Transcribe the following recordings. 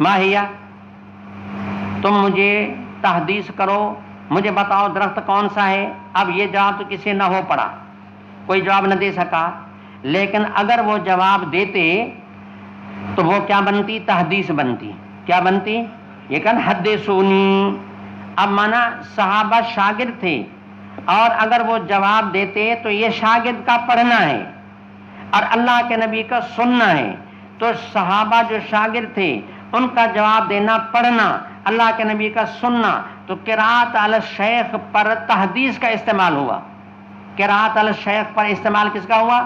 ماہیہ، تم مجھے تحدیث کرو، مجھے بتاؤ درخت کون سا ہے۔ اب یہ جواب تو کسی نہ ہو پڑا، کوئی جواب نہ دے سکا، لیکن اگر وہ جواب دیتے تو وہ کیا بنتی؟ تحدیث بنتی۔ کیا بنتی؟ یہ کہ حدثونی۔ اب مانا صحابہ شاگرد تھے، اور اگر وہ جواب دیتے تو یہ شاگرد کا پڑھنا ہے اور اللہ کے نبی کا سننا ہے، تو صحابہ جو شاگرد تھے ان کا جواب دینا پڑھنا، اللہ کے نبی کا سننا، تو قرات علی الشیخ پر تحدیث کا استعمال ہوا۔ قرات علی الشیخ پر استعمال کس کا ہوا؟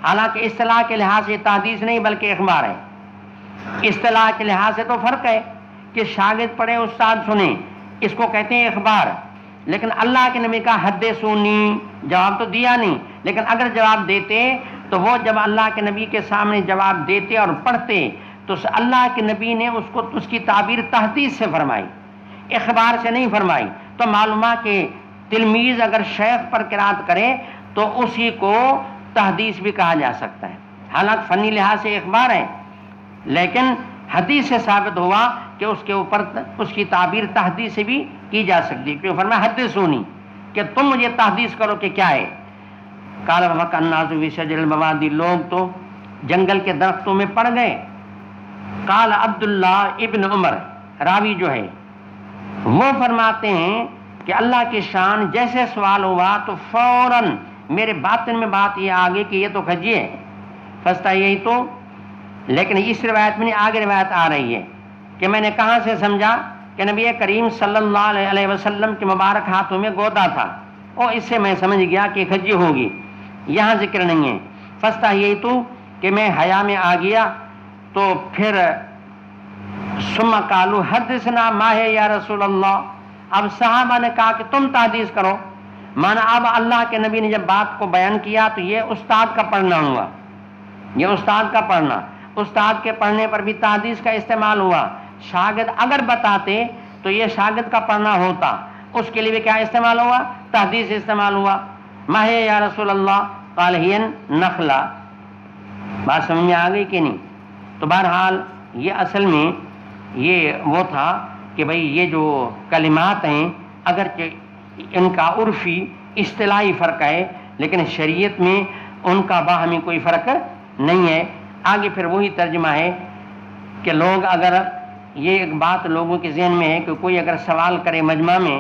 حالانکہ اصطلاح کے لحاظ سے تحدیث نہیں بلکہ اخبار ہے۔ اصطلاح کے لحاظ سے تو فرق ہے کہ شاگرد پڑھے استاد سنے، اس کو کہتے ہیں اخبار، لیکن اللہ کے نبی کا حدثونی جواب تو دیا نہیں، لیکن اگر جواب دیتے تو وہ جب اللہ کے نبی کے سامنے جواب دیتے اور پڑھتے تو اللہ کے نبی نے اس کی تعبیر تحدیث سے فرمائی، اخبار سے نہیں فرمائی۔ تو معلومہ کہ تلمیذ اگر شیخ پر قرات کرے تو اسی کو تحدیث بھی کہا جا سکتا ہے، حالانکہ فنی لحاظ سے اخبار ہے، لیکن حدیث سے ثابت ہوا کہ اس کے اوپر اس کی تعبیر تحدیث سے بھی کی جا سکتی ہے، کیوں فرمایا حدثونی کہ تم مجھے تحدیث کرو کہ کیا ہے۔ قال وقع الناس فی شجر البوادی، لوگ تو جنگل کے درختوں میں پڑ گئے۔ قال عبداللہ ابن عمر، راوی جو ہے وہ فرماتے ہیں کہ اللہ کی شان جیسے سوال ہوا تو فوراً میرے باطن میں بات یہ آگے کہ یہ تو کھجی ہے، فستا یہی تو، لیکن اس روایت میں آگے روایت آ رہی ہے کہ میں نے کہاں سے سمجھا کہ نبی کریم صلی اللہ علیہ وسلم کے مبارک ہاتھوں میں گودا تھا، اور اس سے میں سمجھ گیا کہ کھجی ہوگی، یہاں ذکر نہیں ہے۔ فستا یہی تو کہ میں حیا میں آ گیا، تو پھر ثم قالوا حدثنا ما ہے یا رسول اللہ، اب صحابہ نے کہا کہ تم تحدیث کرو، مانا اب اللہ کے نبی نے جب بات کو بیان کیا تو یہ استاد کا پڑھنا ہوا، یہ استاد کا پڑھنا، استاد کے پڑھنے پر بھی تحدیث کا استعمال ہوا۔ شاگرد اگر بتاتے تو یہ شاگرد کا پڑھنا ہوتا، اس کے لیے بھی کیا استعمال ہوا؟ تحدیث استعمال ہوا۔ ما ہے یا رسول اللہ قال ہی نخلا۔ بات سمجھ میں آ گئی کہ نہیں؟ تو بہرحال یہ اصل میں یہ وہ تھا کہ بھئی یہ جو کلمات ہیں اگرچہ ان کا عرفی اصطلاحی فرق ہے، لیکن شریعت میں ان کا باہمی کوئی فرق نہیں ہے۔ آگے پھر وہی ترجمہ ہے کہ لوگ اگر یہ ایک بات لوگوں کے ذہن میں ہے کہ کوئی اگر سوال کرے مجمع میں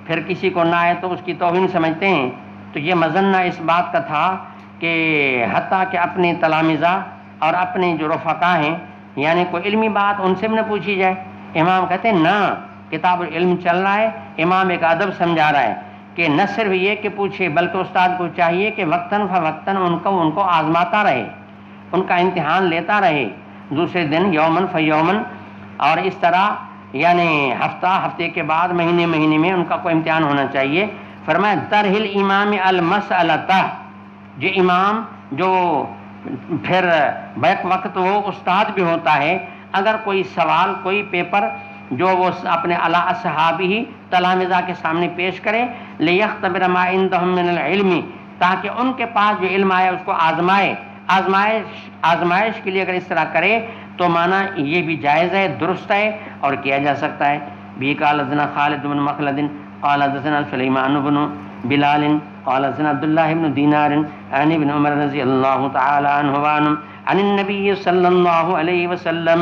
پھر کسی کو نہ آئے تو اس کی توہین سمجھتے ہیں، تو یہ مظنہ اس بات کا تھا کہ حتیٰ کہ اپنے تلامذہ اور اپنے جو رفقا ہیں یعنی کوئی علمی بات ان سے بھی نہ پوچھی جائے۔ امام کہتے ہیں نہ، کتاب العلم چل رہا ہے، امام ایک ادب سمجھا رہا ہے کہ نہ صرف یہ کہ پوچھے بلکہ استاد کو چاہیے کہ وقتاً فوقتاً ان کو آزماتا رہے، ان کا امتحان لیتا رہے، دوسرے دن یومن فیومن، اور اس طرح یعنی ہفتے کے بعد مہینے میں ان کا کوئی امتحان ہونا چاہیے۔ فرمایا درہل امام المسألہ، جو امام جو پھر بیک وقت وہ استاد بھی ہوتا ہے، اگر کوئی سوال کوئی پیپر جو وہ اپنے علی اصحابہ تلامذہ کے سامنے پیش کرے لیختبر ما عندهم من العلم، تاکہ ان کے پاس جو علم آیا اس کو آزمائش کے لیے اگر اس طرح کرے تو مانا یہ بھی جائز ہے، درست ہے اور کیا جا سکتا ہے۔ بھی قال حدثنا خالد بن مخلد قال حدثنا سلیمان بن بلال قال حدثنا عبداللہ بن دینار عن ابن عمر رضی اللہ تعالی عنہ عن النبی صلی اللہ علیہ وسلم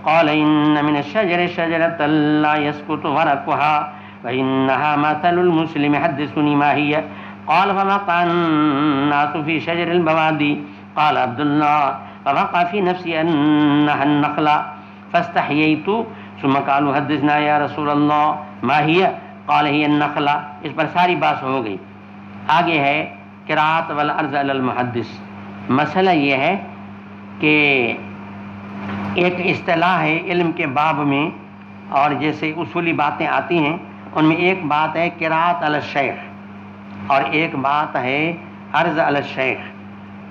قال ان من الشجر شجرة لا يسقط ورقها فإنها مثل المسلم حدثني ما هي قال فوقع الناس في شجر البوادي قال عبد الله فوقع في نفسي أنها النخلة فاستحييت ثم قالوا حدثنا يا رسول الله ما هي قال هي النخلة۔ اس پر ساری بات ہو گئی۔ آگے ہے قراءت والعرض علی المحدث۔ مسئلہ یہ ہے کہ ایک اصطلاح ہے علم کے باب میں، اور جیسے اصولی باتیں آتی ہیں ان میں ایک بات ہے قراءت علی الشیخ اور ایک بات ہے عرض علی الشیخ،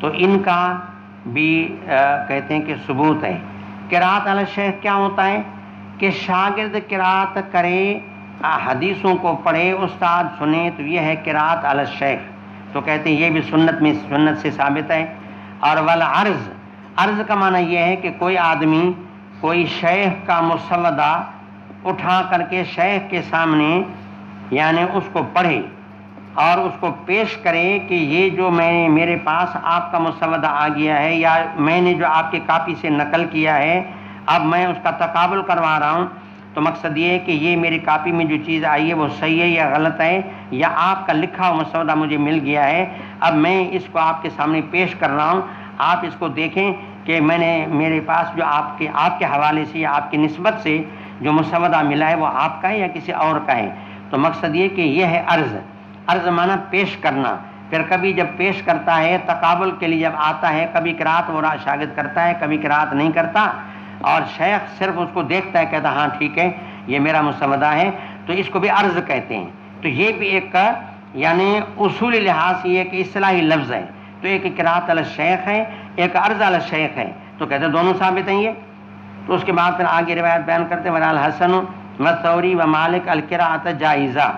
تو ان کا بھی کہتے ہیں کہ ثبوت ہے۔ قراءت علی الشیخ کیا ہوتا ہے کہ شاگرد قراءت کرے، حدیثوں کو پڑھے، استاد سنے، تو یہ ہے قراءت علی الشیخ، تو کہتے ہیں یہ بھی سنت سے ثابت ہے۔ اور والعرض، عرض کا معنی یہ ہے کہ کوئی آدمی کوئی شیخ کا مسودہ اٹھا کر کے شیخ کے سامنے یعنی اس کو پڑھے اور اس کو پیش کرے کہ یہ جو میرے پاس آپ کا مسودہ آ گیا ہے یا میں نے جو آپ کی کاپی سے نقل کیا ہے اب میں اس کا تقابل کروا رہا ہوں، تو مقصد یہ ہے کہ یہ میری کاپی میں جو چیز آئی ہے وہ صحیح ہے یا غلط ہے، یا آپ کا لکھا ہوا مسودہ مجھے مل گیا ہے، اب میں اس کو آپ کے سامنے پیش کر رہا ہوں، آپ اس کو دیکھیں کہ میرے پاس جو آپ کے حوالے سے یا آپ کی نسبت سے جو مسودہ ملا ہے وہ آپ کا ہے یا کسی اور کا ہے۔ تو مقصد یہ کہ یہ ہے عرض معنی پیش کرنا۔ پھر کبھی جب پیش کرتا ہے تقابل کے لیے جب آتا ہے، کبھی قرات وہ شاگرد کرتا ہے، کبھی قرات نہیں کرتا، اور شیخ صرف اس کو دیکھتا ہے، کہتا ہاں ٹھیک ہے یہ میرا مسودہ ہے، تو اس کو بھی عرض کہتے ہیں۔ تو یہ بھی ایک یعنی اصولی لحاظ سے یہ کہ اصطلاحی لفظ ہے، تو ایک قرات علی الشیخ ہے، ایک عرض علی الشیخ ہے، تو کہتے ہیں دونوں ثابت ہیں یہ۔ تو اس کے بعد پھر آگے روایت بیان کرتے ہیں والحسن والثوری ومالک القراءۃ جائزہ۔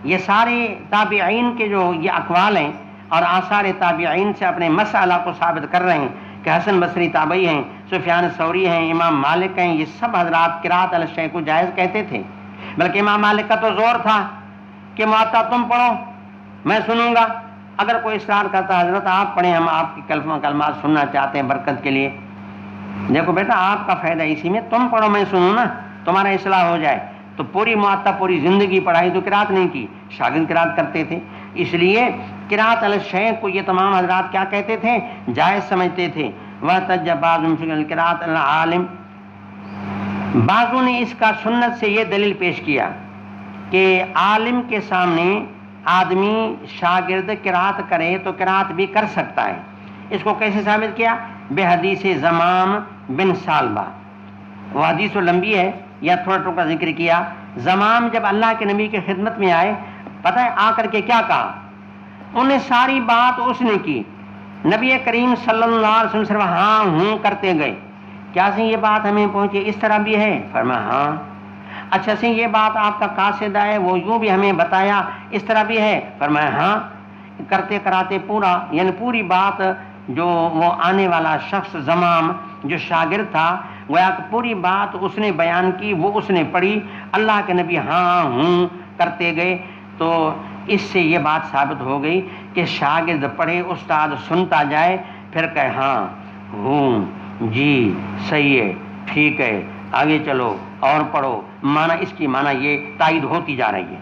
یہ سارے تابعین کے جو یہ اقوال ہیں اور آثار تابعین سے اپنے مسئلہ کو ثابت کر رہے ہیں کہ حسن بصری تابعی ہیں، سفیان ثوری ہیں، امام مالک ہیں، یہ سب حضرات قراءۃ علی الشیخ کو جائز کہتے تھے۔ بلکہ امام مالک کا تو زور تھا کہ معطا تم پڑھو میں سنوں گا، اگر کوئی اصرار کرتا حضرت آپ پڑھیں ہم آپ کی کلمات سننا چاہتے ہیں برکت کے لیے، دیکھو بیٹا آپ کا فائدہ اسی میں، تم پڑھو میں سنوں نا، تمہارا اصلاح ہو جائے۔ تو پوری معطا پوری زندگی پڑھائی تو قرات نہیں کی، شاگرد قرات کرتے تھے، اس لیے قرات علی الشیخ کو یہ تمام حضرات کیا کہتے تھے؟ جائز سمجھتے تھے۔ وَاحْتَجَّ بَعْضُهُمْ فِي الْقِرَاءَةِ عَلَى الْعَالِمِ، بعضوں نے اس کا سنت سے یہ دلیل پیش کیا کہ عالم کے سامنے آدمی شاگرد قرات کرے تو قرات بھی کر سکتا ہے۔ اس کو کیسے ثابت کیا؟ بے حدیث زمام بن سالبہ، وہ حدیث و لمبی ہے یا تھوڑا ٹوکا ذکر کیا۔ زمام جب اللہ کے نبی کی خدمت میں آئے، پتہ ہے آ کر کے کیا کہا؟ انہیں ساری بات اس نے کی، نبی کریم صلی اللہ علیہ وسلم صرف ہاں ہوں کرتے گئے۔ کیا سی یہ بات ہمیں پہنچی اس طرح بھی ہے؟ فرمایا ہاں۔ اچھا سی یہ بات آپ کا قاصد ہے وہ یوں بھی ہمیں بتایا اس طرح بھی ہے؟ فرمایا ہاں۔ کرتے کراتے پورا یعنی پوری بات جو وہ آنے والا شخص زمام جو شاگرد تھا گویا کہ پوری بات اس نے بیان کی، وہ اس نے پڑھی، اللہ کے نبی ہاں ہوں کرتے گئے۔ تو اس سے یہ بات ثابت ہو گئی کہ شاگرد پڑھے استاد سنتا جائے پھر کہے ہاں ہوں جی صحیح ہے ٹھیک ہے آگے چلو اور پڑھو، معنی اس کی معنی یہ تائید ہوتی جا رہی ہے۔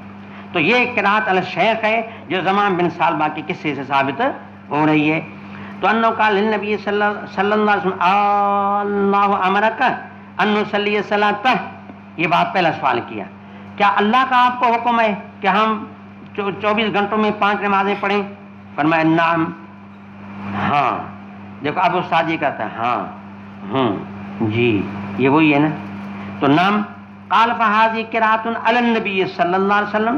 تو یہ قرات علی الشیخ ہے جو زمام بن سالبہ کے قصے سے ثابت ہو رہی ہے۔ تو انہو قال للنبی صلی اللہ علیہ وسلم اللہ امرک ان نصلی الصلاۃ، یہ بات پہلا سوال کیا، کیا اللہ کا آپ کو حکم ہے کہ ہم 24 گھنٹوں میں 5 نمازیں پڑھیں؟ فرمایا نعم، ہاں۔ دیکھو اب استاد یہ کہتا ہے ہاں جی یہ وہی ہے نا، تو نعم۔ قال فہذہ قرات علی النبی صلی اللہ علیہ وسلم،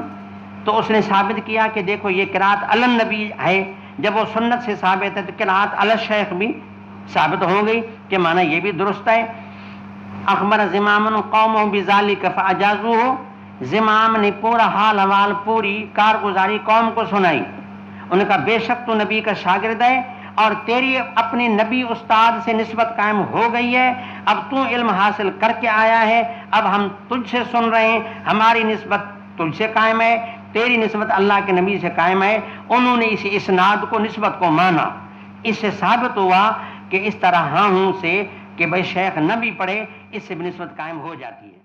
تو اس نے ثابت کیا کہ دیکھو یہ قرات علی النبی ہے، جب وہ سنت سے ثابت ہے تو قرات علی الشیخ بھی ثابت ہو گئی کہ معنی یہ بھی درست ہے۔ اخبر زمام قومہ بذالک فاجازوہ، زمام نے پورا حال حوال پوری کارگزاری قوم کو سنائی۔ انہوں نے کہا بے شک تو نبی کا شاگرد ہے اور تیری اپنے نبی استاد سے نسبت قائم ہو گئی ہے، اب تو علم حاصل کر کے آیا ہے، اب ہم تجھ سے سن رہے ہیں، ہماری نسبت تجھ سے قائم ہے، تیری نسبت اللہ کے نبی سے قائم ہے۔ انہوں نے اس اسناد کو نسبت کو مانا، اس سے ثابت ہوا کہ اس طرح ہاں ہوں سے کہ بھائی شیخ نہ بھی پڑھے اس سے بھی نسبت قائم ہو جاتی ہے۔